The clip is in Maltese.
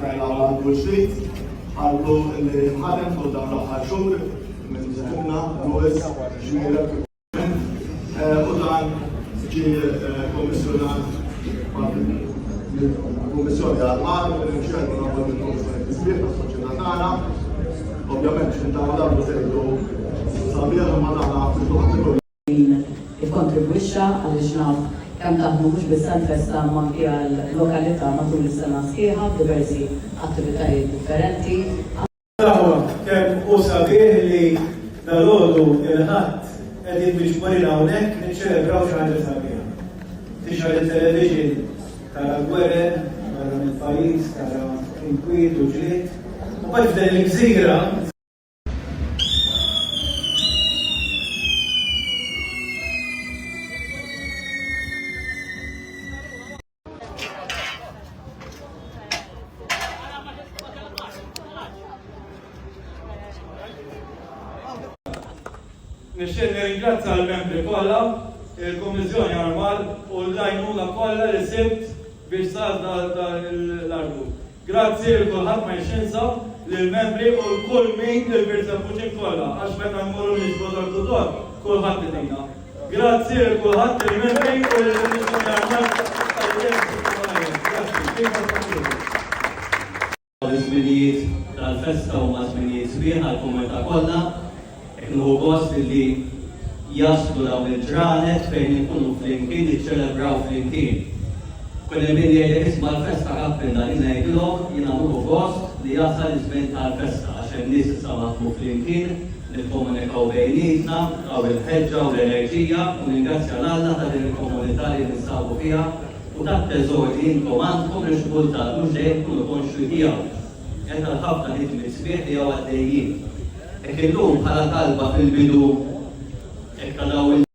fejla għal Bullstreet, għallu l-ħadem fuq dawn l-aħħar xhur minn żemna Lewis Xmira u dan ġie kommissjonat kummissjoni għal-mar minn xerku nagħmlu mill-Kommissjoni Tisbieħ tas-soċjetà tagħna. Ovvjament x'intaw dablu tgħidu sabiħ ma nagħna ikkontribwixxa għaliex naf kemm taħdmu mhux bis-Sanfesta ma anke għall-lokalità matul is-sena sħiħa b'diversi attivitajiet differenti. Kemm hu sabiħ li dalgħodu il-ħadd qegħdin miġburin hawnhekk niċċelebraw xi ħaġa sabiħa. Tixħal it-television tara gwerer barra mill-pajjiż, tara inkwiet u ġlied. U bad f'dan il-gżira nixtieq nirringrazzja l-membri kollha, il-Kummissjoni għal-mar u l-għajnuna kollha li sibt biex sar l-ardu. Grazzi l kulħadd ma jxinsa lill-membri u l-kull min il-persepuċin kollha għax meta nmorru niġbdu l-tudor kulħadd idejna. Grazzi l kulħadd il-membri u l-Kummissjoni għal-mar l-żminijiet tal-festa u ma' żminijiet sbieħ għall-komunità kollha. Nħu gost li jaslu dawn il-ġranet fejn ikunu flimkien, iċċelebraw flimkien. Kulli min jgħidlek isma' l-festa kappilla li ngħidulhom jiena nħu gost li jasal iż-żmien tal-festa għax hemm nies issa maħdmu flimkien, nikkomunikaw bejnietna, għaw il-ħeġġa u l-enerġija u ningrazzja l-Alla ta' din il-komunità li ninsabu fiha u tat-teżor li intom għandkom li xkultat mhux dejjem tkunu konxu tiegħu. Qed ħafna ħidmiet sbieħ li hawn għaddejjin. Illum bħala talba fil-bidu ekkadaw